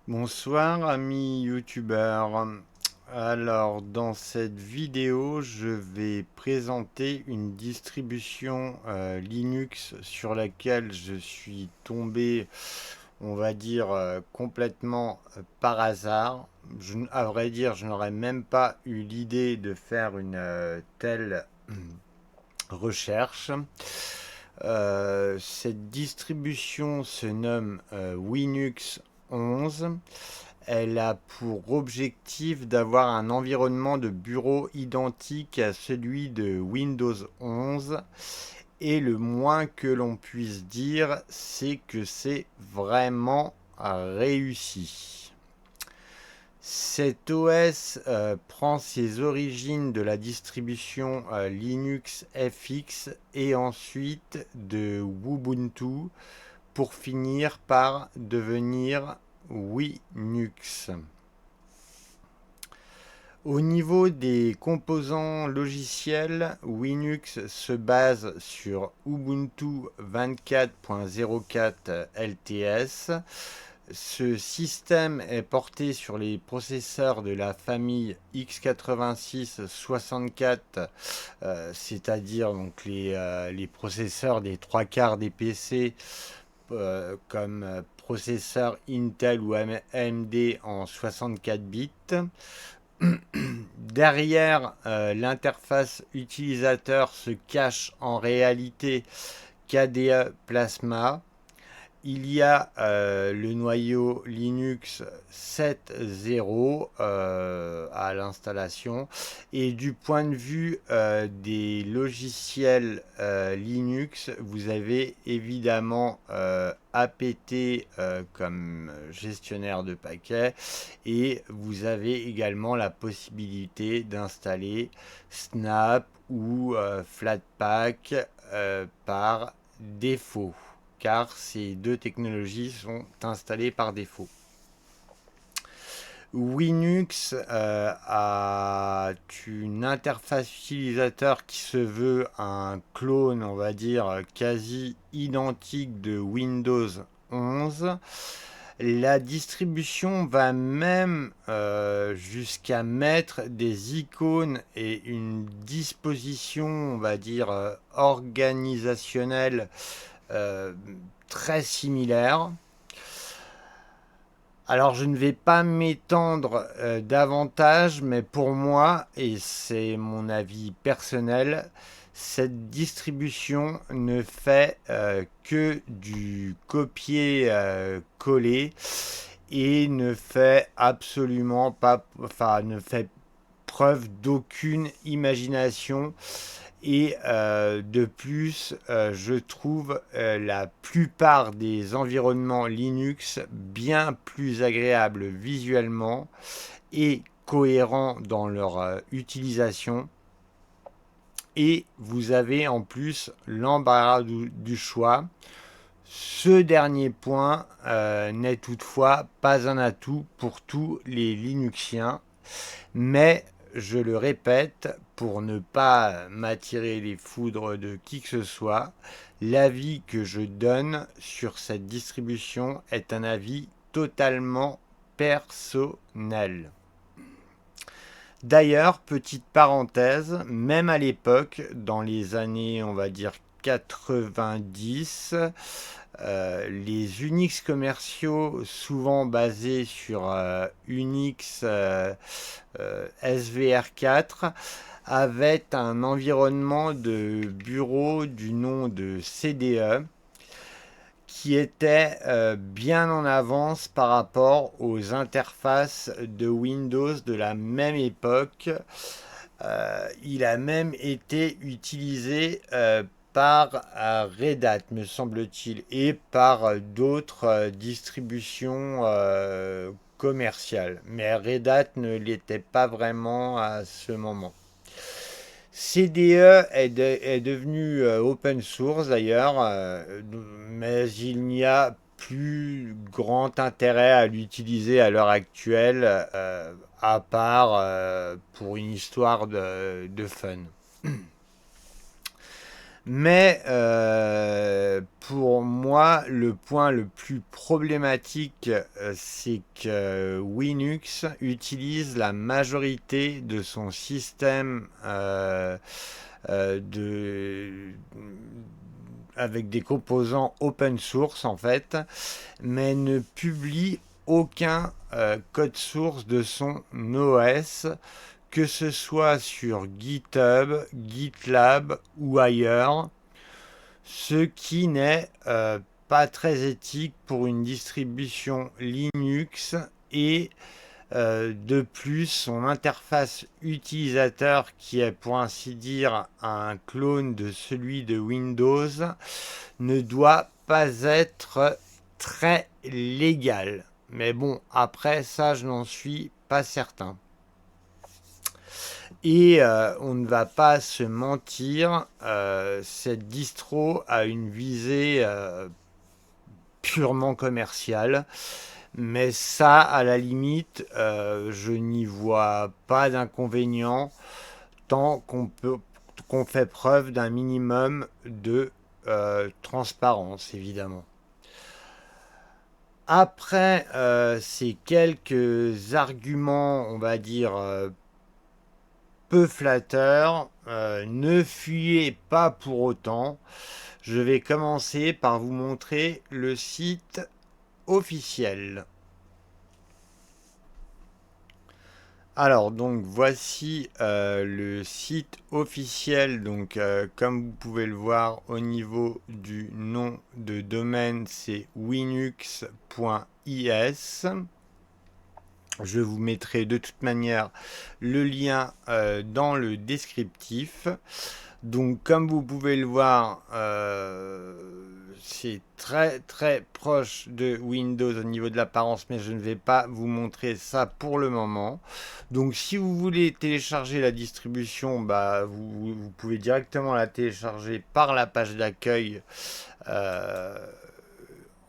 Bonsoir amis youtubeurs. Alors dans cette vidéo je vais présenter une distribution Linux sur laquelle je suis tombé on va dire complètement par hasard. À vrai dire je n'aurais même pas eu l'idée de faire une telle recherche. Cette distribution se nomme Linux 11. Elle a pour objectif d'avoir un environnement de bureau identique à celui de Windows 11. Et le moins que l'on puisse dire, c'est que c'est vraiment réussi. Cet OS prend ses origines de la distribution Linux FX et ensuite de Ubuntu pour finir par devenir Linux. Au niveau des composants logiciels, Linux se base sur Ubuntu 24.04 LTS. Ce système est porté sur les processeurs de la famille x86-64, c'est-à-dire donc les processeurs des trois quarts des PC comme processeur Intel ou AMD en 64 bits. Derrière l'interface utilisateur se cache en réalité KDE Plasma. Il y a le noyau Linux 7.0 à l'installation et du point de vue des logiciels Linux, vous avez évidemment APT comme gestionnaire de paquets et vous avez également la possibilité d'installer Snap ou Flatpak par défaut car ces deux technologies sont installées par défaut. Linux a une interface utilisateur qui se veut un clone, on va dire, quasi identique de Windows 11. La distribution va même jusqu'à mettre des icônes et une disposition, on va dire, organisationnelle très similaire. Alors je ne vais pas m'étendre davantage, mais pour moi, et c'est mon avis personnel, cette distribution ne fait que du copier-coller et ne fait absolument pas, enfin ne fait preuve d'aucune imagination et de plus, je trouve la plupart des environnements Linux bien plus agréables visuellement et cohérents dans leur utilisation. Et vous avez en plus l'embarras du choix. Ce dernier point n'est toutefois pas un atout pour tous les Linuxiens, mais je le répète, pour ne pas m'attirer les foudres de qui que ce soit, l'avis que je donne sur cette distribution est un avis totalement personnel. D'ailleurs, petite parenthèse, même à l'époque, dans les années, on va dire 90, les Unix commerciaux, souvent basés sur Unix SVR4, avaient un environnement de bureau du nom de CDE qui était bien en avance par rapport aux interfaces de Windows de la même époque. Il a même été utilisé par Red Hat, me semble-t-il, et par d'autres distributions commerciales. Mais Red Hat ne l'était pas vraiment à ce moment. CDE est devenu open source d'ailleurs, mais il n'y a plus grand intérêt à l'utiliser à l'heure actuelle, à part pour une histoire de fun. Mais pour moi, le point le plus problématique, c'est que Linux utilise la majorité de son système de avec des composants open source en fait, mais ne publie aucun code source de son OS, que ce soit sur GitHub, GitLab ou ailleurs, ce qui n'est pas très éthique pour une distribution Linux. Et de plus, son interface utilisateur, qui est pour ainsi dire un clone de celui de Windows, ne doit pas être très légal. Mais bon, après ça, je n'en suis pas certain. Et on ne va pas se mentir, cette distro a une visée purement commerciale. Mais ça, à la limite, je n'y vois pas d'inconvénient tant qu'on fait preuve d'un minimum de transparence, évidemment. Après ces quelques arguments, on va dire, peu flatteurs, ne fuyez pas pour autant. Je vais commencer par vous montrer le site officiel. Alors donc voici le site officiel. Donc comme vous pouvez le voir au niveau du nom de domaine, c'est winux.is. Je vous mettrai de toute manière le lien dans le descriptif. Donc comme vous pouvez le voir, c'est très très proche de Windows au niveau de l'apparence, mais je ne vais pas vous montrer ça pour le moment. Donc si vous voulez télécharger la distribution, bah, vous pouvez directement la télécharger par la page d'accueil euh,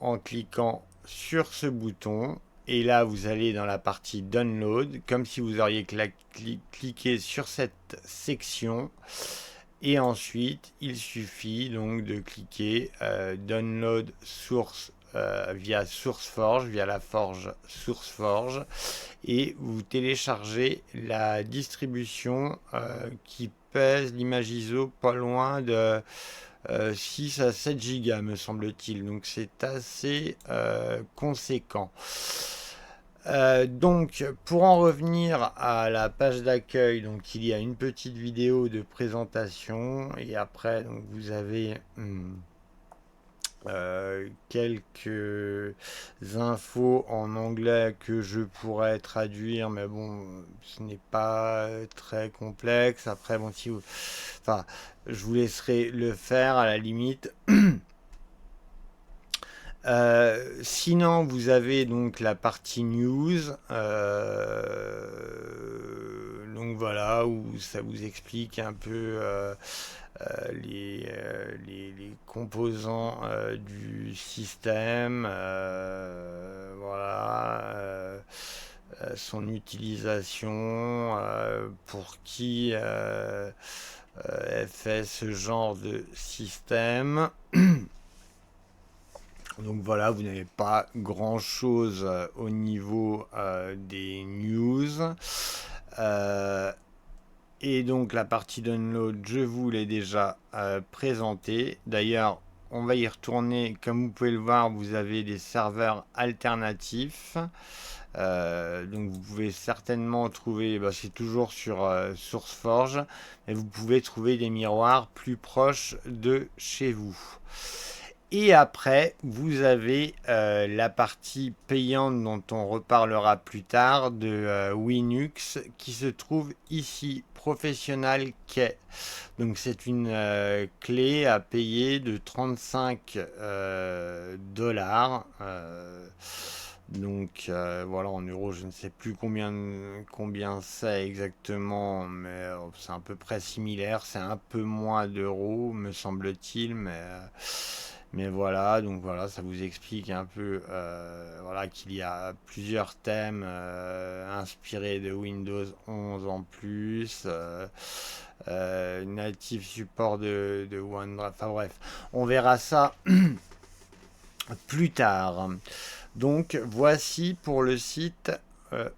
en cliquant sur ce bouton. Et là, vous allez dans la partie Download, comme si vous auriez cliqué sur cette section. Et ensuite, il suffit donc de cliquer Download Source via SourceForge, via la forge SourceForge, et vous téléchargez la distribution qui pèse l'image ISO pas loin de 6 à 7 gigas, me semble-t-il. Donc c'est assez conséquent. Donc, pour en revenir à la page d'accueil, donc il y a une petite vidéo de présentation et après, donc vous avez quelques infos en anglais que je pourrais traduire, mais bon, ce n'est pas très complexe. Après, bon, si vous, enfin, je vous laisserai le faire à la limite. Sinon, vous avez donc la partie news, donc voilà, où ça vous explique un peu les composants du système, voilà, son utilisation, pour qui fait ce genre de système. Donc voilà, vous n'avez pas grand-chose au niveau des news. Euh, et donc la partie download, je vous l'ai déjà présentée. D'ailleurs, on va y retourner. Comme vous pouvez le voir, vous avez des serveurs alternatifs. Donc vous pouvez certainement trouver, bah, c'est toujours sur SourceForge, mais vous pouvez trouver des miroirs plus proches de chez vous. Et après, vous avez la partie payante dont on reparlera plus tard de Linux qui se trouve ici, Professional Key. Donc c'est une clé à payer de 35 dollars. Donc voilà, en euros, je ne sais plus combien c'est exactement, mais c'est à peu près similaire. C'est un peu moins d'euros, me semble-t-il, Mais voilà, donc voilà, ça vous explique un peu voilà, qu'il y a plusieurs thèmes inspirés de Windows 11 en plus, native support de OneDrive, enfin bref, on verra ça plus tard. Donc voici pour le site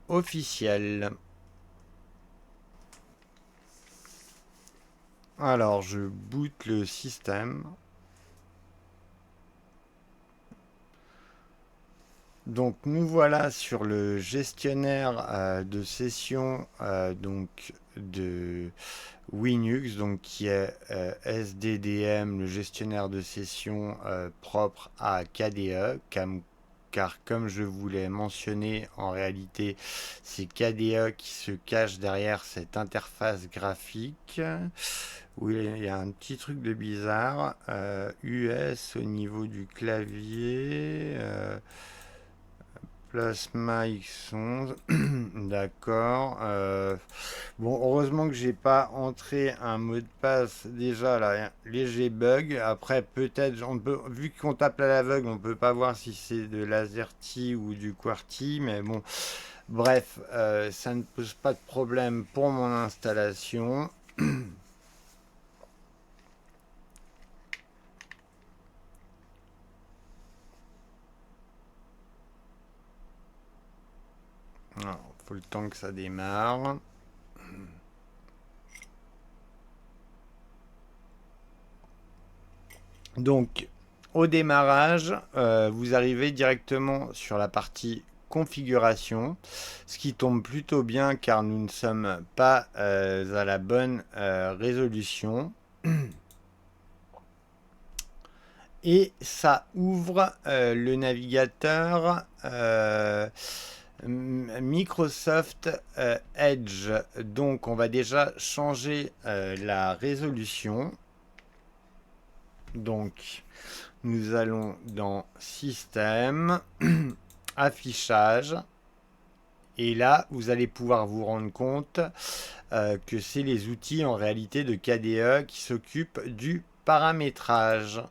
officiel. Alors je boot le système. Donc nous voilà sur le gestionnaire de session donc de Winux, donc qui est SDDM, le gestionnaire de session propre à KDE, car comme je vous l'ai mentionné, en réalité c'est KDE qui se cache derrière cette interface graphique. Oui, il y a un petit truc de bizarre. US au niveau du clavier. Plasma X11. D'accord. Bon, heureusement que j'ai pas entré un mot de passe déjà là. Léger bug. Après, peut-être, on peut, vu qu'on tape à l'aveugle, on peut pas voir si c'est de l'AZERTY ou du QWERTY. Mais bon, bref, ça ne pose pas de problème pour mon installation. Alors, faut le temps que ça démarre. Donc, au démarrage, vous arrivez directement sur la partie configuration, ce qui tombe plutôt bien car nous ne sommes pas à la bonne résolution. Et ça ouvre le navigateur Microsoft Edge. Donc on va déjà changer la résolution. Donc nous allons dans Système, Affichage. Et là, vous allez pouvoir vous rendre compte que c'est les outils en réalité de KDE qui s'occupent du paramétrage.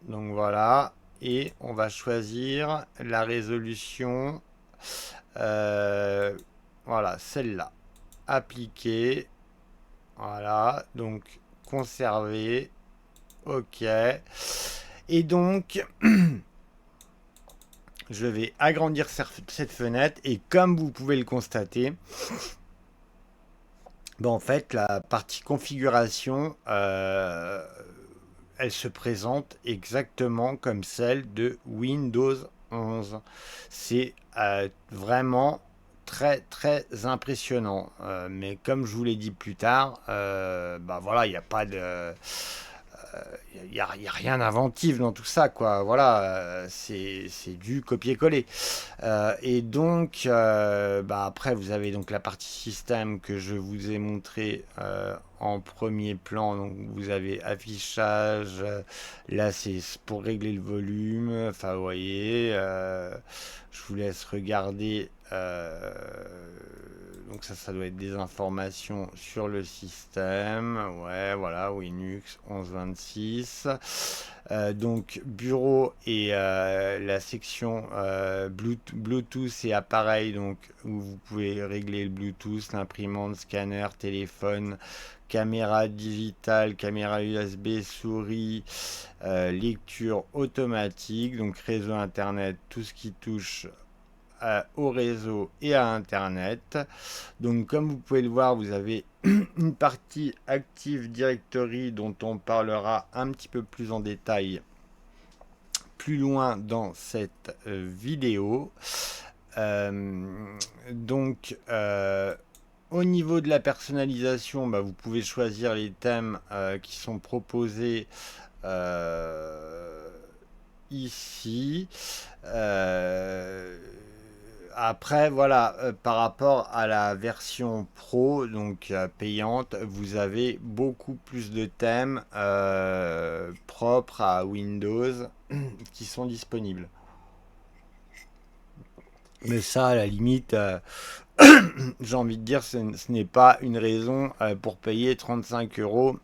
Donc voilà, et on va choisir la résolution, euh, voilà, celle-là. Appliquer, voilà, donc conserver, ok. Et donc, je vais agrandir cette fenêtre et comme vous pouvez le constater, ben en fait, la partie configuration, elle se présente exactement comme celle de Windows 11. C'est vraiment très très impressionnant. Mais comme je vous l'ai dit plus tard, bah voilà, il n'y a pas de, il n'y a, rien d'inventif dans tout ça, quoi. Voilà, c'est du copier-coller. Et donc, bah après, vous avez donc la partie système que je vous ai montré en premier plan. Donc, vous avez affichage. Là, c'est pour régler le volume. Enfin, vous voyez, je vous laisse regarder. Donc ça doit être des informations sur le système. Ouais, voilà, Linux 1126. Donc bureau et la section Bluetooth et appareil, donc où vous pouvez régler le Bluetooth, l'imprimante, scanner, téléphone, caméra digitale, caméra USB, souris, lecture automatique, donc réseau internet, tout ce qui touche au réseau et à internet. Donc comme vous pouvez le voir, vous avez une partie Active Directory dont on parlera un petit peu plus en détail plus loin dans cette vidéo. Donc au niveau de la personnalisation, bah, vous pouvez choisir les thèmes qui sont proposés ici. Après, voilà, par rapport à la version pro, donc payante, vous avez beaucoup plus de thèmes propres à Windows qui sont disponibles. Mais ça, à la limite, j'ai envie de dire, ce n'est pas une raison pour payer 35 €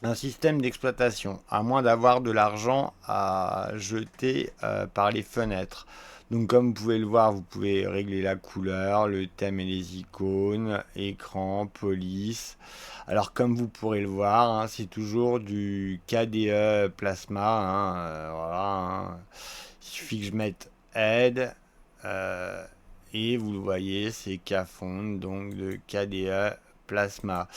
un système d'exploitation, à moins d'avoir de l'argent à jeter par les fenêtres. Donc comme vous pouvez le voir, vous pouvez régler la couleur, le thème et les icônes, écran, police. Alors comme vous pourrez le voir, hein, c'est toujours du KDE Plasma. Hein, voilà, hein. Il suffit que je mette Aide. euh, et vous le voyez, c'est Kafond, donc de KDE Plasma.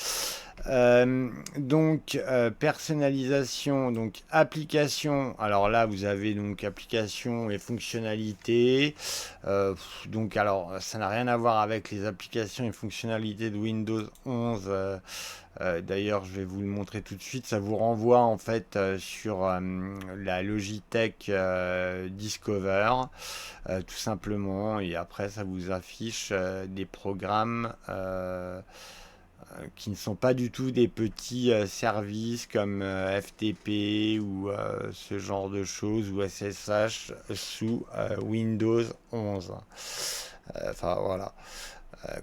Personnalisation, donc application. Alors là, vous avez donc application et fonctionnalités. Donc alors, ça n'a rien à voir avec les applications et fonctionnalités de Windows 11. D'ailleurs, je vais vous le montrer tout de suite. Ça vous renvoie en fait sur la Logitech Discover, tout simplement. Et après, ça vous affiche des programmes qui ne sont pas du tout des petits services comme FTP ou ce genre de choses ou SSH sous Windows 11. Enfin voilà,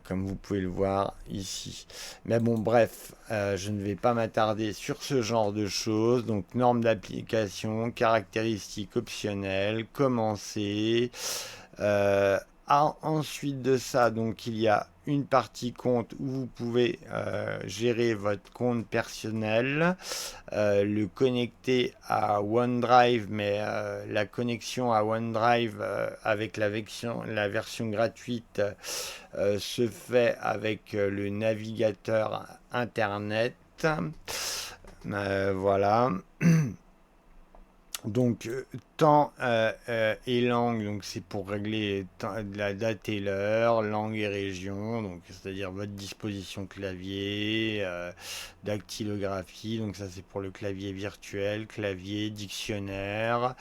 comme vous pouvez le voir ici. Mais bon, bref, je ne vais pas m'attarder sur ce genre de choses. Donc, normes d'application, caractéristiques optionnelles, commencer. Euh, Ensuite de ça, donc il y a une partie compte où vous pouvez gérer votre compte personnel, le connecter à OneDrive, mais la connexion à OneDrive avec la version gratuite se fait avec le navigateur Internet. Voilà. Donc, temps et langue, donc c'est pour régler la date et l'heure, langue et région, donc c'est-à-dire votre disposition clavier, dactylographie, donc ça c'est pour le clavier virtuel, clavier, dictionnaire.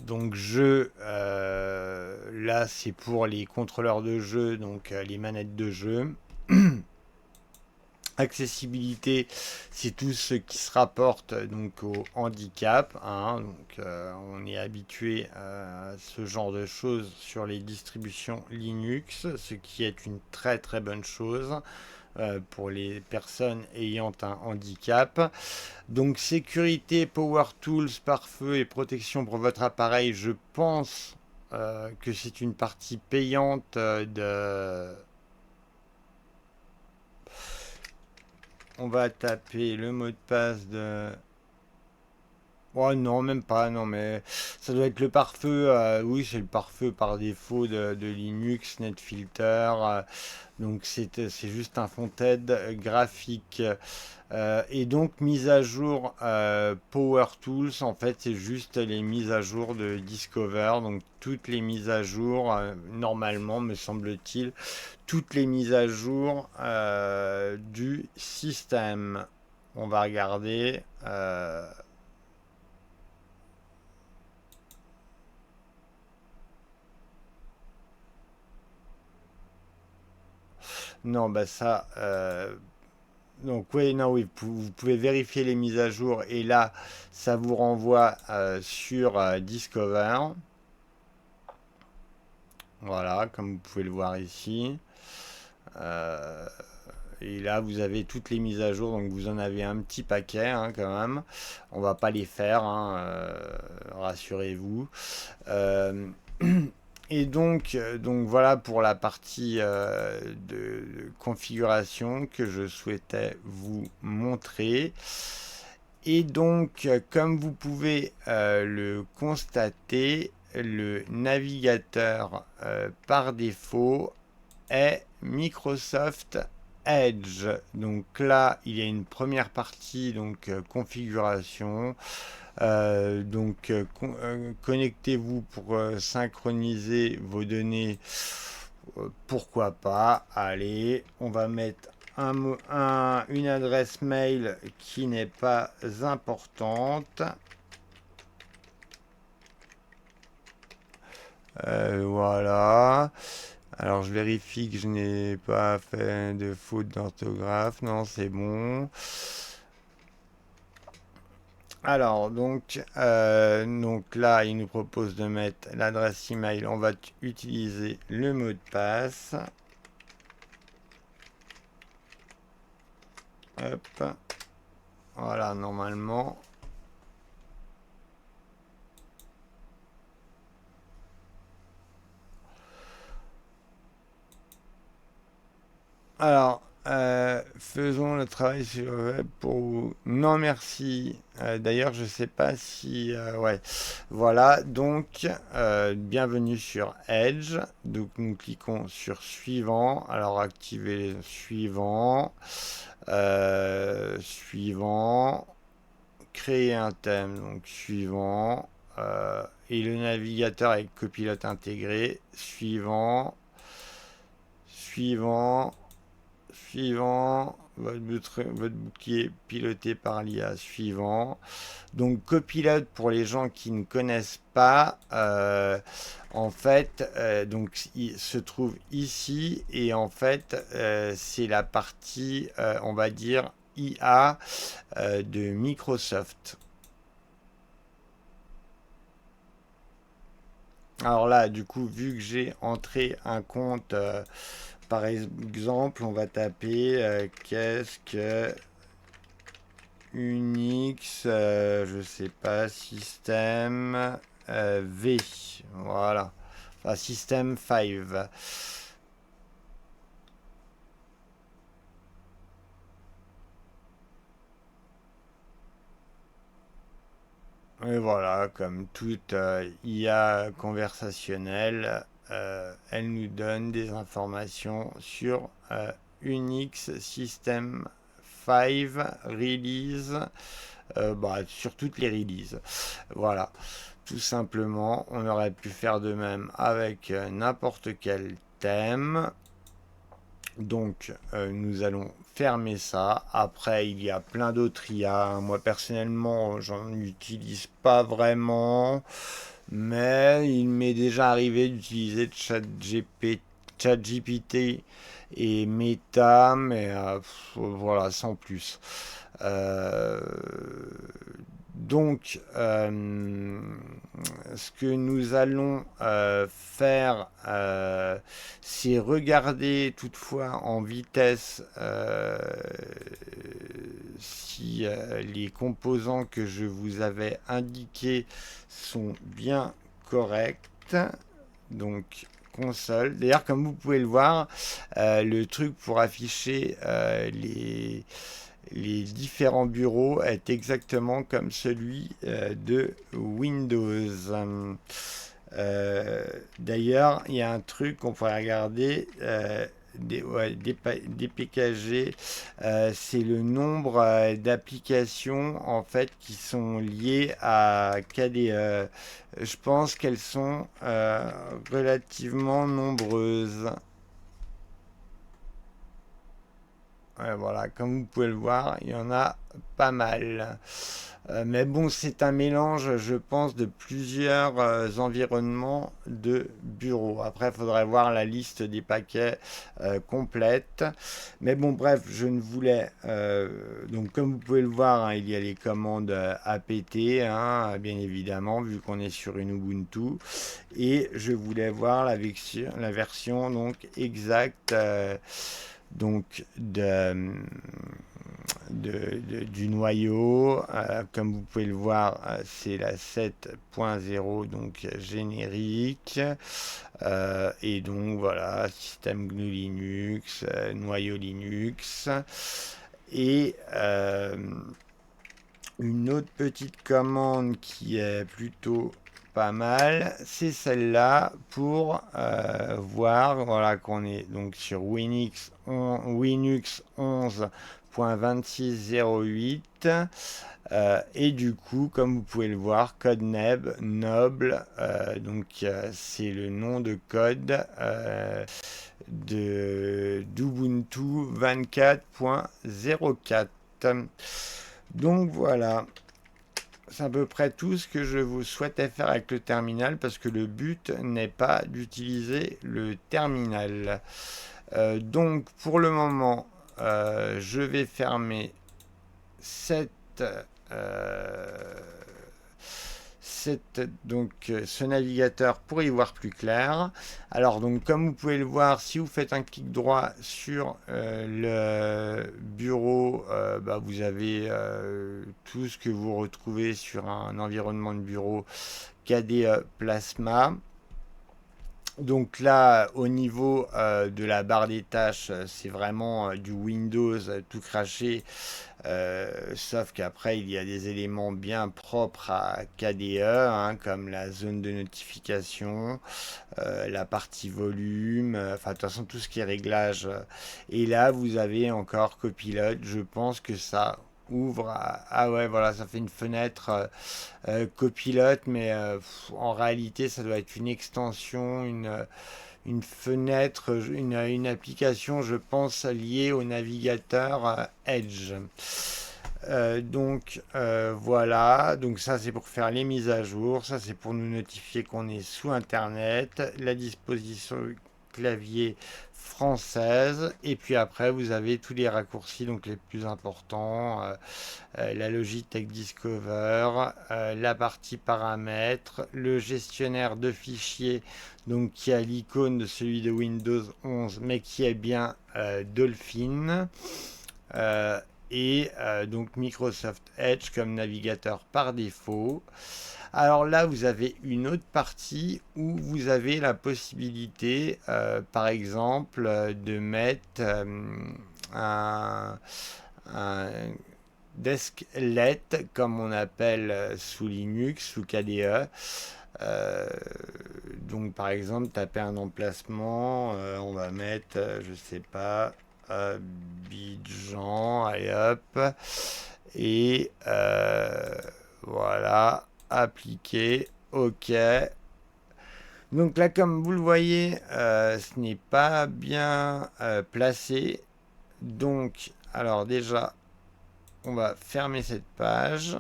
Donc jeu, là c'est pour les contrôleurs de jeu, donc les manettes de jeu. Accessibilité, c'est tout ce qui se rapporte donc au handicap. Hein, donc, on est habitué à ce genre de choses sur les distributions Linux, ce qui est une très très bonne chose pour les personnes ayant un handicap. Donc sécurité, Power Tools, pare-feu et protection pour votre appareil, je pense que c'est une partie payante de... On va taper le mot de passe de... Oh non, même pas, non, mais ça doit être le pare-feu. Oui, c'est le pare-feu par défaut de Linux, NetFilter. Donc c'est juste un font-aide graphique. Et donc mise à jour Power Tools, en fait, c'est juste les mises à jour de Discover. Donc toutes les mises à jour, normalement, me semble-t-il, toutes les mises à jour du système. On va regarder. Non, bah ça. Donc oui, non, oui, vous pouvez vérifier les mises à jour et là, ça vous renvoie sur Discover. Voilà, comme vous pouvez le voir ici. Euh, et là, vous avez toutes les mises à jour, donc vous en avez un petit paquet hein, quand même. On va pas les faire, hein, rassurez-vous. Euh, Et donc voilà pour la partie de configuration que je souhaitais vous montrer. Et donc, comme vous pouvez le constater, le navigateur par défaut est Microsoft Edge. Donc là, il y a une première partie, donc configuration. Connectez-vous pour synchroniser vos données. Pourquoi pas? Allez, on va mettre une adresse mail qui n'est pas importante. Voilà. Alors je vérifie que je n'ai pas fait de faute d'orthographe. Non, c'est bon. Alors, donc là, il nous propose de mettre l'adresse email. On va utiliser le mot de passe. Hop. Voilà, normalement. Alors, faisons le travail sur le web pour vous. Non, merci. D'ailleurs, je sais pas si... ouais. Voilà, donc, bienvenue sur Edge. Donc, nous cliquons sur suivant. Alors, activer suivant. Suivant. Créer un thème. Donc, suivant. Et le navigateur avec copilote intégré. Suivant. Suivant. Suivant, votre bouclier piloté par l'IA suivant. Donc copilote pour les gens qui ne connaissent pas, en fait, donc il se trouve ici et en fait c'est la partie, on va dire IA de Microsoft. Alors là, du coup, vu que j'ai entré un compte, par exemple, on va taper qu'est-ce que Unix, je sais pas, système V, voilà, enfin système 5. Et voilà, comme toute IA conversationnelle, elle nous donne des informations sur Unix System 5 Release, bah, sur toutes les releases. Voilà, tout simplement, on aurait pu faire de même avec n'importe quel thème. Donc, nous allons fermer ça. Après, il y a plein d'autres IA, hein. Moi, personnellement, j'en utilise pas vraiment. Mais il m'est déjà arrivé d'utiliser ChatGPT et Meta, mais voilà, sans plus. Euh, donc, ce que nous allons faire, c'est regarder toutefois en vitesse si les composants que je vous avais indiqués sont bien corrects. Donc, console. D'ailleurs, comme vous pouvez le voir, le truc pour afficher les différents bureaux est exactement comme celui de Windows. D'ailleurs, il y a un truc qu'on pourrait regarder. Des PKG, c'est le nombre d'applications en fait qui sont liées à KDE. Je pense qu'elles sont relativement nombreuses. Ouais, voilà, comme vous pouvez le voir, il y en a pas mal. Mais bon, c'est un mélange, je pense, de plusieurs environnements de bureau. Après, il faudrait voir la liste des paquets complète. Mais bon, bref, je ne voulais... donc, comme vous pouvez le voir, hein, il y a les commandes apt, hein, bien évidemment, vu qu'on est sur une Ubuntu. Et je voulais voir la version donc exacte donc du noyau. Comme vous pouvez le voir, c'est la 7.0, donc générique. Et donc voilà, système GNU Linux, noyau Linux. Et une autre petite commande qui est plutôt pas mal, c'est celle-là pour voir voilà, qu'on est donc sur Linux 11.2608 et du coup, comme vous pouvez le voir, codename Noble, donc c'est le nom de code d'Ubuntu 24.04. Donc voilà, c'est à peu près tout ce que je vous souhaitais faire avec le terminal parce que le but n'est pas d'utiliser le terminal. Donc pour le moment, je vais fermer cette, euh, ce navigateur pour y voir plus clair. Alors donc comme vous pouvez le voir, si vous faites un clic droit sur le bureau, bah, vous avez tout ce que vous retrouvez sur un environnement de bureau KDE Plasma. Donc là, au niveau de la barre des tâches, c'est vraiment du Windows tout craché, sauf qu'après, il y a des éléments bien propres à KDE, hein, comme la zone de notification, la partie volume, enfin de toute façon tout ce qui est réglage. Et là, vous avez encore Copilot. Je pense que ça ouvre. Ah ouais, voilà, ça fait une fenêtre Copilot, mais en réalité, ça doit être une extension, une fenêtre, une application, je pense, liée au navigateur Edge. Voilà, donc ça c'est pour faire les mises à jour, ça c'est pour nous notifier qu'on est sous Internet, la disposition clavier française, et puis après vous avez tous les raccourcis donc les plus importants, la Logitech Discover, la partie paramètres, le gestionnaire de fichiers donc qui a l'icône de celui de Windows 11 mais qui est bien Dolphin. Euh, donc Microsoft Edge comme navigateur par défaut. Alors là, vous avez une autre partie où vous avez la possibilité, par exemple, de mettre un, un desklet, comme on appelle sous Linux, sous KDE. Euh, donc par exemple, taper un emplacement, on va mettre, je sais pas, Abidjan, allez hop, et voilà, appliquer, ok. Donc là, comme vous le voyez, ce n'est pas bien placé. Donc, alors déjà, on va fermer cette page.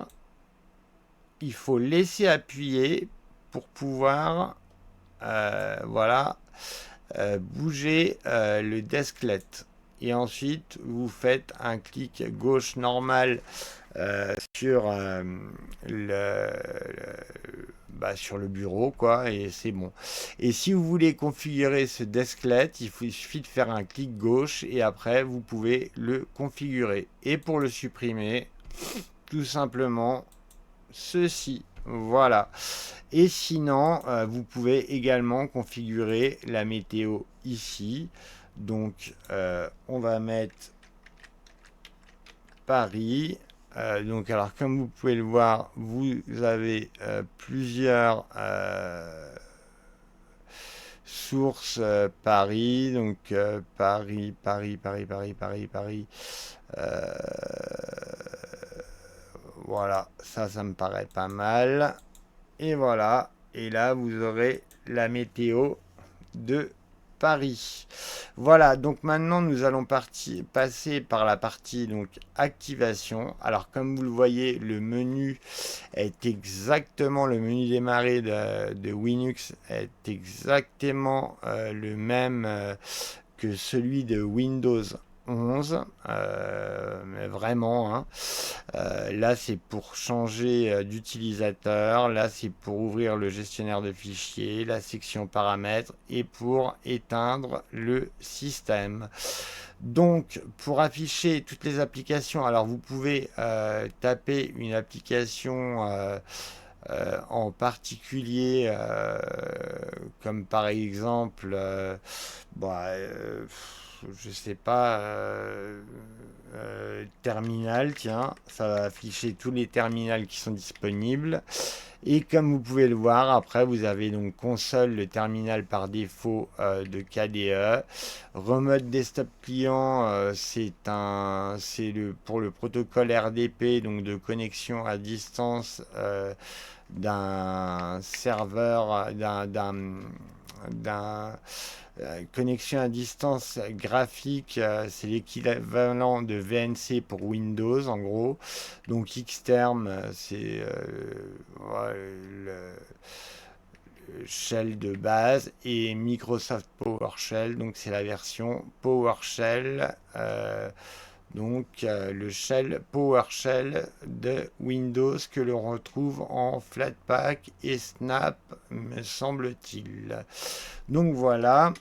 Il faut laisser appuyer pour pouvoir, voilà, bouger le desklet. Et ensuite, vous faites un clic gauche normal sur sur le bureau, quoi, et c'est bon. Et si vous voulez configurer ce desklet, il suffit de faire un clic gauche et après vous pouvez le configurer. Et pour le supprimer, tout simplement ceci. Voilà. Et sinon, vous pouvez également configurer la météo ici. Donc, on va mettre Paris. Donc, alors, comme vous pouvez le voir, vous avez plusieurs sources Paris. Donc, Paris, Paris, Paris, Paris, Paris, Paris. Euh, voilà, ça me paraît pas mal. Et voilà. Et là, vous aurez la météo de Paris. Voilà, donc maintenant nous allons passer par la partie donc activation. Alors comme vous le voyez, le menu est exactement le menu démarrer de Linux est exactement le même que celui de Windows 11, mais vraiment, hein. Là, c'est pour changer d'utilisateur. Là, c'est pour ouvrir le gestionnaire de fichiers, la section paramètres et pour éteindre le système. Donc, pour afficher toutes les applications, alors vous pouvez taper une application en particulier, comme par exemple, bah, je sais pas, terminal, tiens, ça va afficher tous les terminals qui sont disponibles. Et comme vous pouvez le voir, après vous avez donc console, le terminal par défaut de KDE. Remote desktop client, pour le protocole RDP, donc de connexion à distance d'un serveur, d'un connexion à distance graphique, c'est l'équivalent de VNC pour Windows en gros. Donc Xterm, c'est ouais, le shell de base et Microsoft PowerShell, donc c'est la version PowerShell Donc le shell PowerShell de Windows que l'on retrouve en Flatpak et Snap, me semble-t-il. Donc voilà.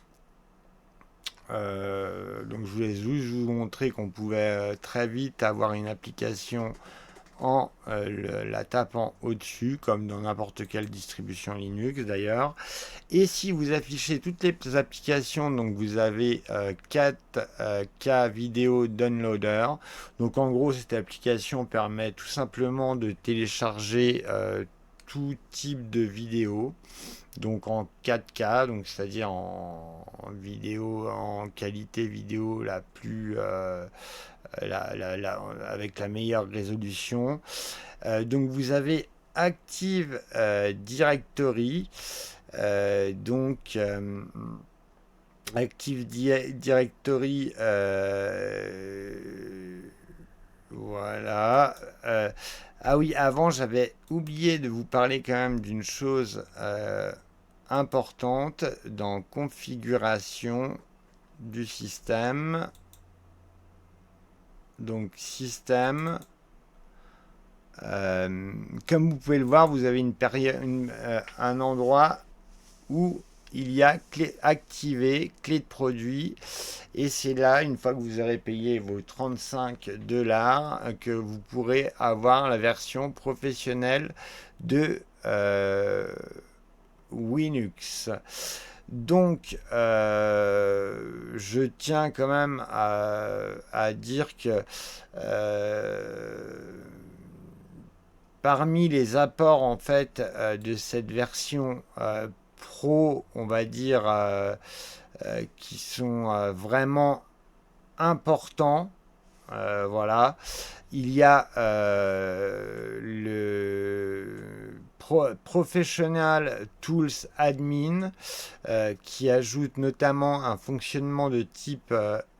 Donc je voulais juste vous montrer qu'on pouvait très vite avoir une application en la tapant au-dessus, comme dans n'importe quelle distribution Linux d'ailleurs. Et si vous affichez toutes les applications, donc vous avez 4K Video Downloader. Donc en gros, cette application permet tout simplement de télécharger tout type de vidéo. Donc en 4K, donc c'est-à-dire en vidéo, en qualité vidéo la plus avec la meilleure résolution. Donc vous avez Active Directory. Donc Active Directory, voilà. Ah oui, avant j'avais oublié de vous parler quand même d'une chose importante dans configuration du système. Donc système. Comme vous pouvez le voir, vous avez un endroit où il y a clé activée, clé de produit, et c'est là, une fois que vous aurez payé vos 35 $, que vous pourrez avoir la version professionnelle de Linux. Donc, je tiens quand même à dire que parmi les apports en fait de cette version pro, on va dire, qui sont vraiment importants, voilà, il y a le Professional Tools Admin qui ajoute notamment un fonctionnement de type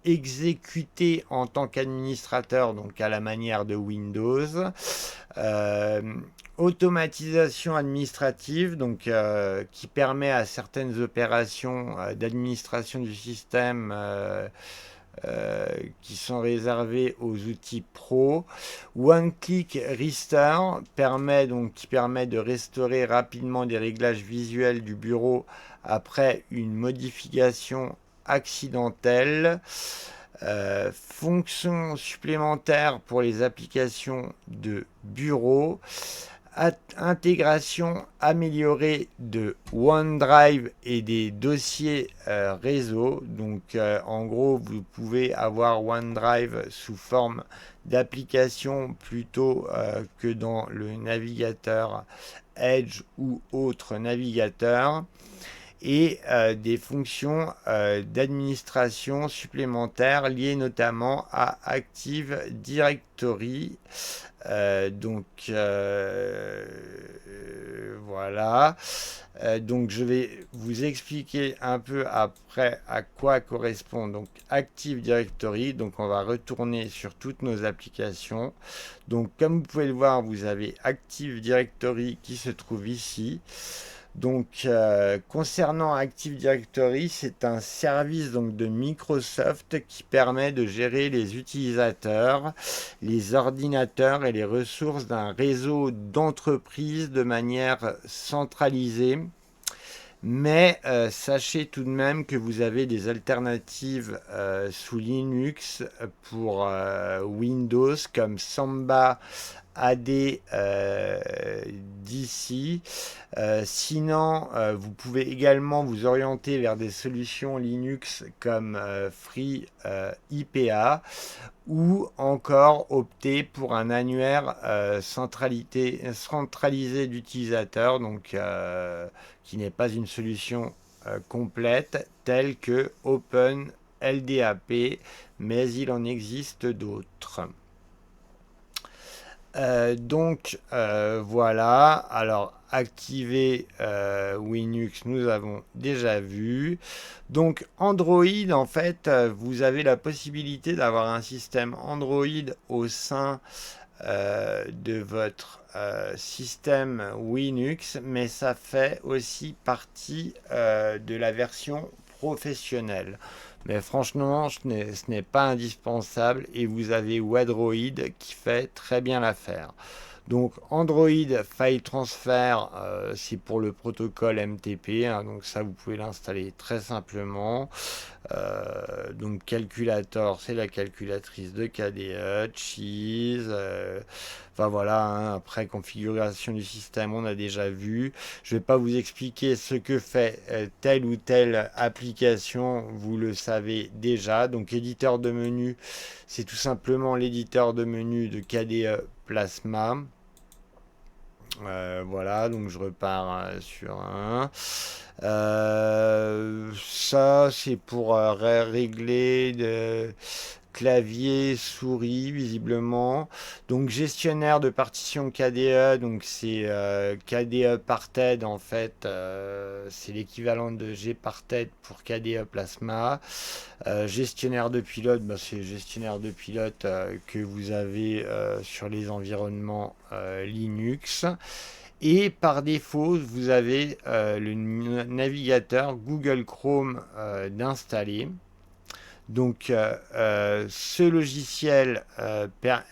exécuté en tant qu'administrateur, donc à la manière de Windows. Euh, Automatisation administrative, donc qui permet à certaines opérations d'administration du système qui sont réservés aux outils pro. One Click Restore qui permet de restaurer rapidement des réglages visuels du bureau après une modification accidentelle. Fonction supplémentaire pour les applications de bureau. Intégration améliorée de OneDrive et des dossiers réseau. Donc en gros, vous pouvez avoir OneDrive sous forme d'application plutôt que dans le navigateur Edge ou autre navigateur. Et des fonctions d'administration supplémentaires liées notamment à Active Directory. Voilà. Donc je vais vous expliquer un peu après à quoi correspond donc Active Directory. Donc on va retourner sur toutes nos applications. Donc comme vous pouvez le voir, vous avez Active Directory qui se trouve ici. Donc, concernant Active Directory, c'est un service donc, de Microsoft qui permet de gérer les utilisateurs, les ordinateurs et les ressources d'un réseau d'entreprises de manière centralisée. Mais sachez tout de même que vous avez des alternatives sous Linux pour Windows comme Samba AD d'ici. Sinon, vous pouvez également vous orienter vers des solutions Linux comme Free IPA ou encore opter pour un annuaire centralisé d'utilisateurs, donc qui n'est pas une solution complète telle que Open LDAP, mais il en existe d'autres. Voilà, alors activer Linux, nous avons déjà vu. Donc Android, en fait, vous avez la possibilité d'avoir un système Android au sein de votre système Linux, mais ça fait aussi partie de la version professionnel. Mais franchement, ce n'est pas indispensable et vous avez Wadroid qui fait très bien l'affaire. Donc Android File Transfer, c'est pour le protocole MTP, hein, donc ça vous pouvez l'installer très simplement. Donc Calculator, c'est la calculatrice de KDE, Cheese, enfin voilà, hein, après configuration du système, on a déjà vu. Je ne vais pas vous expliquer ce que fait telle ou telle application, vous le savez déjà. Donc éditeur de menu, c'est tout simplement l'éditeur de menu de KDE Plasma. Voilà, donc je repars sur un. Ça, c'est pour régler de clavier, souris, visiblement. Donc gestionnaire de partition KDE, donc c'est KDE Parted en fait, c'est l'équivalent de Gparted pour KDE Plasma. Gestionnaire de pilote, bah, c'est gestionnaire de pilote que vous avez sur les environnements Linux. Et par défaut, vous avez le navigateur Google Chrome d'installer. Donc, ce logiciel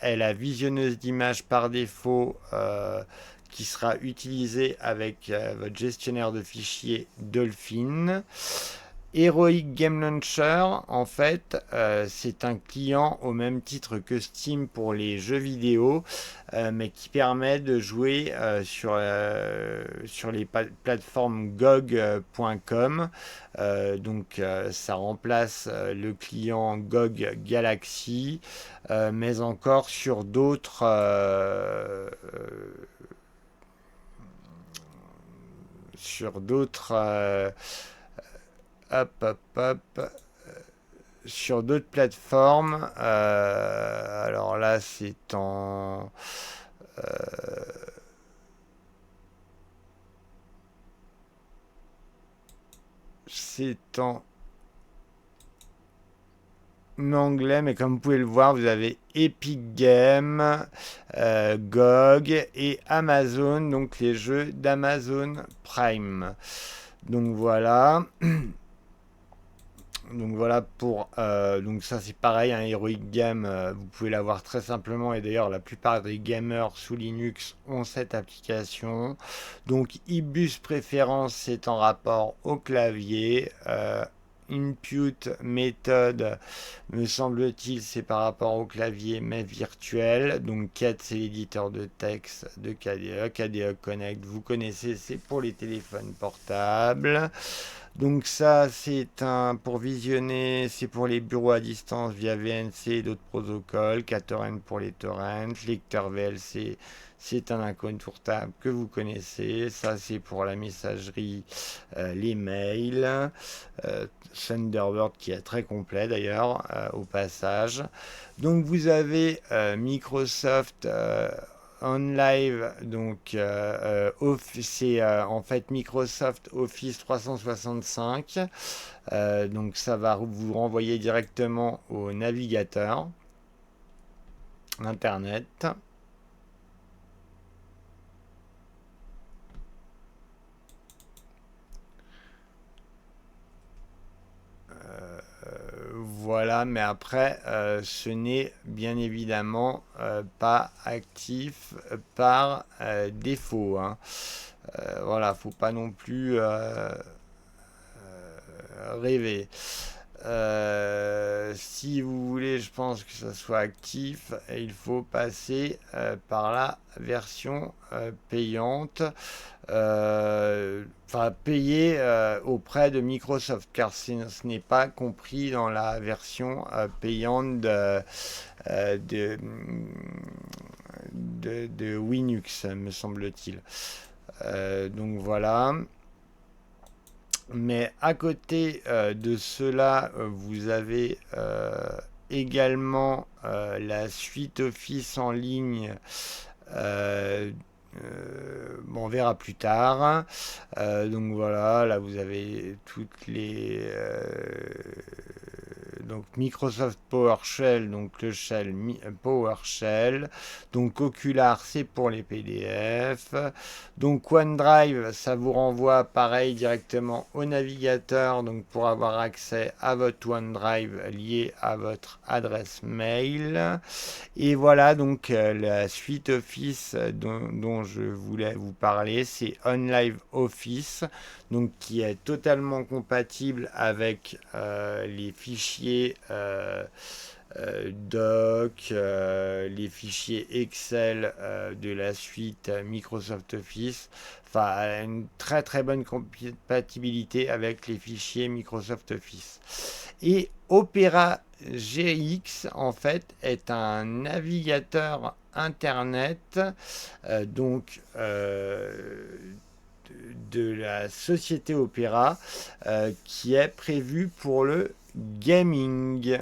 est la visionneuse d'images par défaut qui sera utilisée avec votre gestionnaire de fichiers Dolphin. Heroic Game Launcher, en fait, c'est un client au même titre que Steam pour les jeux vidéo, mais qui permet de jouer sur les plateformes GOG.com. Donc, ça remplace le client GOG Galaxy, mais encore sur d'autres hop, hop, hop. Sur d'autres plateformes. Alors là, c'est en anglais, mais comme vous pouvez le voir, vous avez Epic Games, GOG et Amazon, donc les jeux d'Amazon Prime. Donc voilà. Donc voilà pour donc ça c'est pareil un Heroic Game vous pouvez l'avoir très simplement et d'ailleurs la plupart des gamers sous Linux ont cette application. Donc Ibus préférence c'est en rapport au clavier, input méthode me semble-t-il c'est par rapport au clavier mais virtuel. Donc Cat c'est l'éditeur de texte de KDE, KDE Connect vous connaissez, c'est pour les téléphones portables. Donc ça, c'est un pour visionner, c'est pour les bureaux à distance via VNC et d'autres protocoles. KTorrent pour les torrents, lecteur VLC, c'est un incontournable que vous connaissez. Ça, c'est pour la messagerie, les mails. Thunderbird qui est très complet d'ailleurs au passage. Donc vous avez Microsoft on live, donc c'est en fait Microsoft Office 365. Donc ça va vous renvoyer directement au navigateur Internet. Voilà, mais après, ce n'est bien évidemment pas actif par défaut, hein. Voilà, faut pas non plus rêver. Si vous voulez, je pense que ça soit actif, il faut passer par la version payante. Enfin, payer auprès de Microsoft, car ce n'est pas compris dans la version payante de Linux, me semble-t-il. Donc voilà. Mais à côté de cela, vous avez également la suite Office en ligne. Euh, bon, on verra plus tard. Donc voilà, là vous avez toutes donc Microsoft PowerShell, donc le shell PowerShell. Donc Okular, c'est pour les PDF. Donc OneDrive, ça vous renvoie pareil directement au navigateur, donc pour avoir accès à votre OneDrive lié à votre adresse mail. Et voilà donc la suite Office dont je voulais vous parler, c'est OnLive Office, donc qui est totalement compatible avec les fichiers doc, les fichiers Excel de la suite Microsoft Office. Enfin, elle a une très très bonne compatibilité avec les fichiers Microsoft Office. Et Opera GX, en fait, est un navigateur Internet, donc de la société Opera, qui est prévu pour le gaming.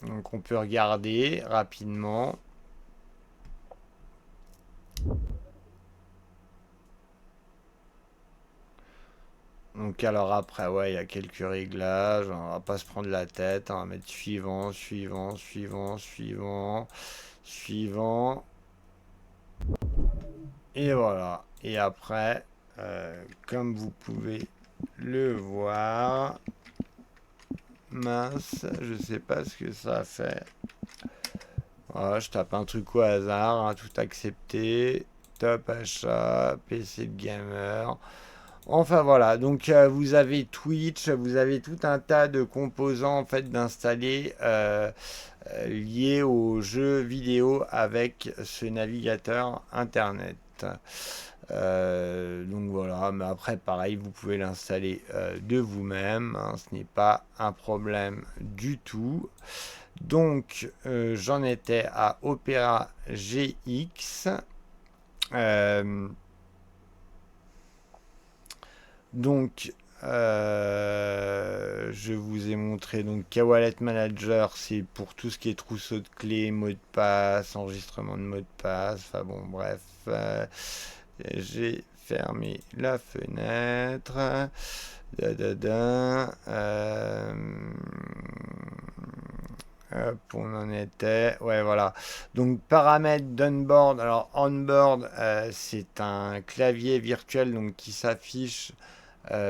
Donc on peut regarder rapidement. Donc alors après, ouais, il y a quelques réglages. On va pas se prendre la tête. On va mettre suivant, suivant, suivant, suivant, suivant. Et voilà. Et après, comme vous pouvez le voir, mince, je sais pas ce que ça fait. Voilà, je tape un truc au hasard, hein, tout accepté. Top achat, PC de gamer. Enfin voilà, donc vous avez Twitch, vous avez tout un tas de composants en fait d'installer liés aux jeux vidéo avec ce navigateur internet. Donc voilà, mais après pareil, vous pouvez l'installer de vous-même, hein, ce n'est pas un problème du tout. Donc j'en étais à Opera GX. Euh, donc je vous ai montré donc K-Wallet Manager, c'est pour tout ce qui est trousseau de clés, mot de passe, enregistrement de mot de passe. Enfin bon, bref, j'ai fermé la fenêtre. Da, da, da. Hop, on en était. Ouais, voilà. Donc, paramètres d'onboard. Alors, onboard, c'est un clavier virtuel donc, qui s'affiche.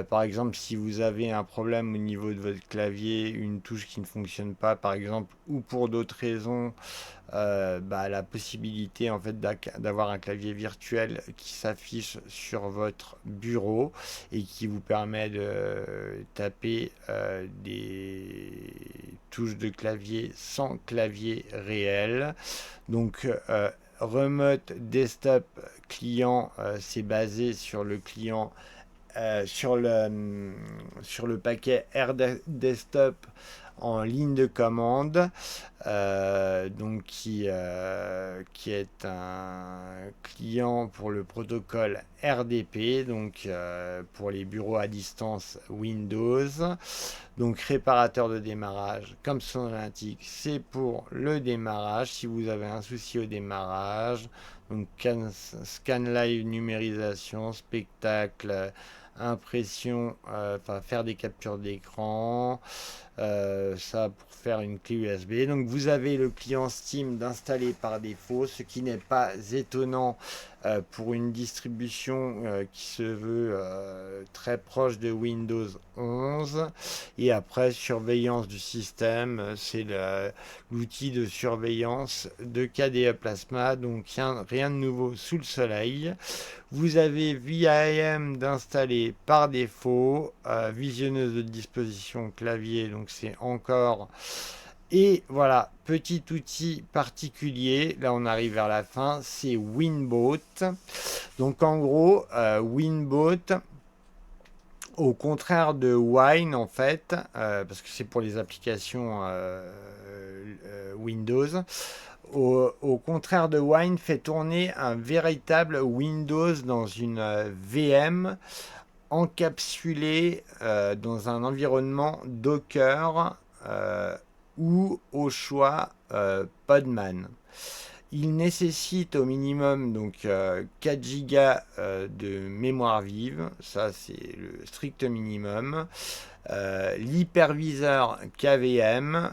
Par exemple, si vous avez un problème au niveau de votre clavier, une touche qui ne fonctionne pas, par exemple, ou pour d'autres raisons, la possibilité en fait d'avoir un clavier virtuel qui s'affiche sur votre bureau et qui vous permet de taper des touches de clavier sans clavier réel. Donc Remote Desktop client, c'est basé sur le client sur le paquet Air Desktop en ligne de commande, donc qui est un client pour le protocole RDP, donc pour les bureaux à distance Windows. Donc réparateur de démarrage, comme son nom l'indique, c'est pour le démarrage. Si vous avez un souci au démarrage, donc scan live, numérisation, spectacle, impression, faire des captures d'écran, ça pour faire une clé USB. Donc vous avez le client Steam d'installer par défaut, ce qui n'est pas étonnant pour une distribution qui se veut très proche de Windows 11. Et après, surveillance du système, c'est l'outil de surveillance de KDE Plasma, donc rien de nouveau sous le soleil. Vous avez VIM d'installer par défaut, visionneuse de disposition clavier, donc c'est encore. Et voilà, petit outil particulier, là on arrive vers la fin, c'est Winboat. Donc en gros, Winboat, au contraire de Wine en fait, parce que c'est pour les applications Windows, au contraire de Wine, fait tourner un véritable Windows dans une VM encapsulée dans un environnement Docker ou au choix Podman. Il nécessite au minimum donc 4 gigas de mémoire vive, ça c'est le strict minimum. L'hyperviseur KVM,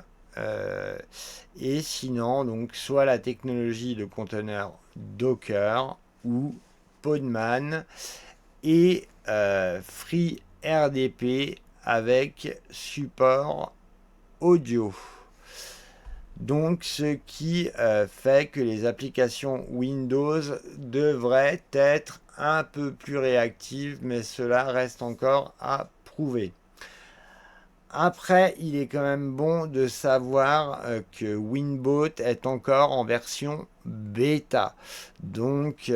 et sinon donc soit la technologie de conteneur Docker ou Podman et FreeRDP avec support audio. Donc, ce qui fait que les applications Windows devraient être un peu plus réactives, mais cela reste encore à prouver. Après, il est quand même bon de savoir que Winboat est encore en version bêta. Donc,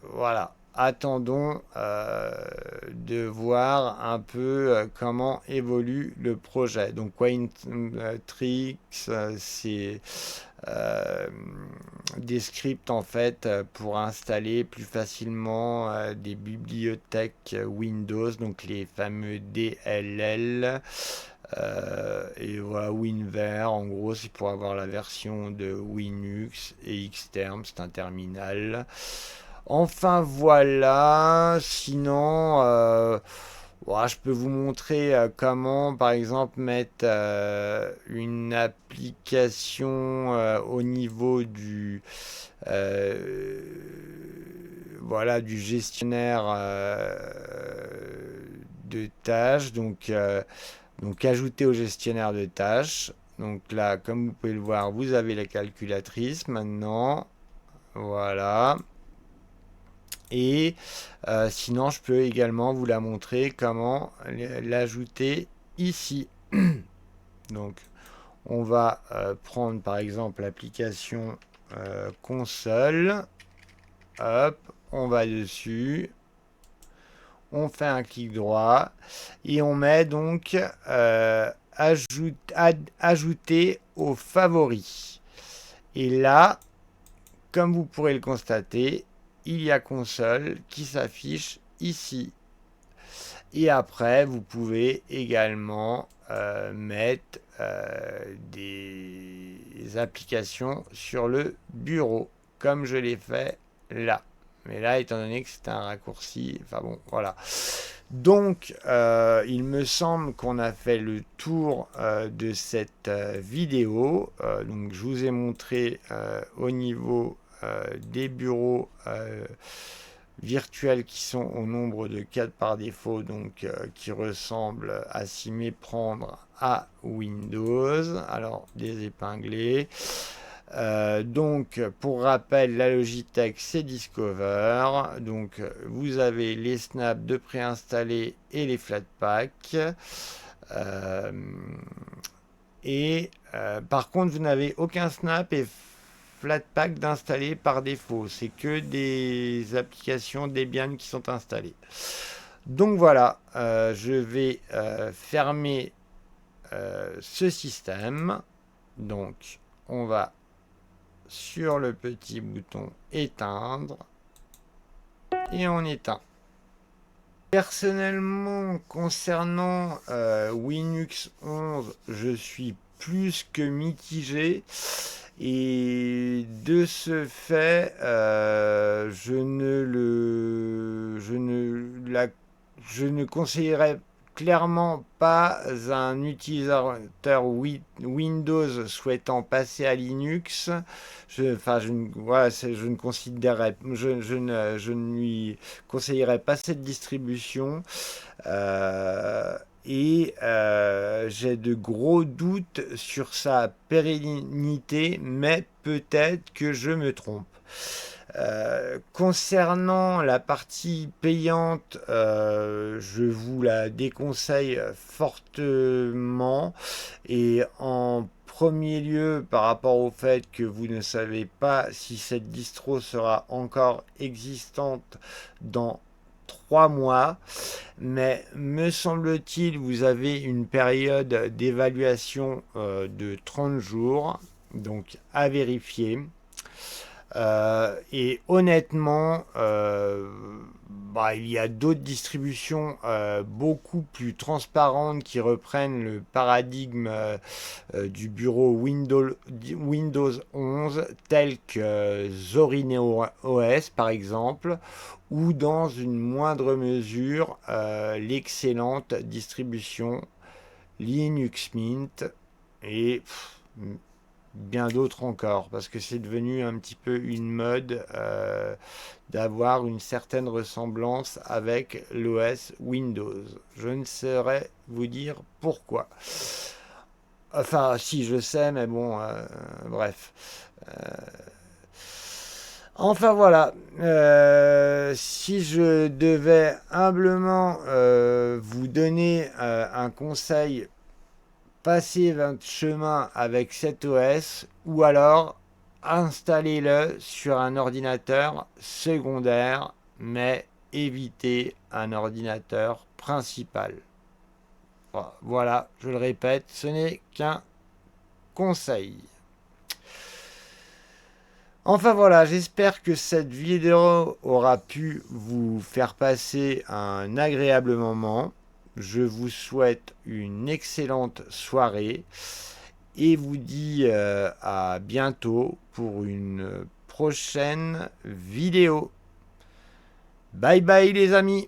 voilà. Attendons de voir un peu comment évolue le projet. Donc, Quaintrix, c'est euh, des scripts en fait pour installer plus facilement des bibliothèques Windows, donc les fameux DLL. Et voilà, WinVer, en gros, c'est pour avoir la version de Winux et Xterm, c'est un terminal. Enfin voilà, sinon, voilà, je peux vous montrer comment, par exemple, mettre une application au niveau euh, voilà, du gestionnaire de tâches. Donc ajouter au gestionnaire de tâches. Donc là, comme vous pouvez le voir, vous avez la calculatrice maintenant. Voilà. Et sinon, je peux également vous la montrer comment l'ajouter ici. Donc, on va prendre par exemple l'application console. Hop, on va dessus. On fait un clic droit et on met donc ajouter aux favoris. Et là, comme vous pourrez le constater, il y a console qui s'affiche ici. Et après, vous pouvez également mettre des applications sur le bureau, comme je l'ai fait là. Mais là, étant donné que c'est un raccourci, enfin bon, voilà. Donc, il me semble qu'on a fait le tour de cette vidéo. Donc, je vous ai montré au niveau des bureaux virtuels qui sont au nombre de 4 par défaut, donc qui ressemblent à s'y méprendre à Windows. Alors, des épinglés. Donc, pour rappel, la Logitech c'est Discover. Donc, vous avez les snaps de préinstallés et les Flatpak. Euh, et par contre, vous n'avez aucun snap et Flatpak d'installer par défaut. C'est que des applications Debian qui sont installées. Donc voilà, je vais fermer ce système. Donc, on va sur le petit bouton éteindre et on éteint. Personnellement, concernant Linux 11, je suis plus que mitigé et de ce fait, je ne conseillerais clairement pas un utilisateur Windows souhaitant passer à Linux. Voilà, je ne considérerais, je ne lui conseillerais pas cette distribution. J'ai de gros doutes sur sa pérennité, mais peut-être que je me trompe. Concernant la partie payante, je vous la déconseille fortement et en premier lieu par rapport au fait que vous ne savez pas si cette distro sera encore existante dans 3 mois, mais me semble-t-il vous avez une période d'évaluation de 30 jours, donc à vérifier. Et honnêtement, il y a d'autres distributions beaucoup plus transparentes qui reprennent le paradigme du bureau Windows 11, tel que Zorin OS par exemple, ou dans une moindre mesure l'excellente distribution Linux Mint et bien d'autres encore, parce que c'est devenu un petit peu une mode d'avoir une certaine ressemblance avec l'OS Windows. Je ne saurais vous dire pourquoi. Enfin, si je sais, mais bon, bref. Enfin voilà, si je devais humblement vous donner un conseil, passez votre chemin avec cet OS ou alors installez-le sur un ordinateur secondaire, mais évitez un ordinateur principal. Voilà, je le répète, ce n'est qu'un conseil. Enfin voilà, j'espère que cette vidéo aura pu vous faire passer un agréable moment. Je vous souhaite une excellente soirée et vous dis à bientôt pour une prochaine vidéo. Bye bye les amis!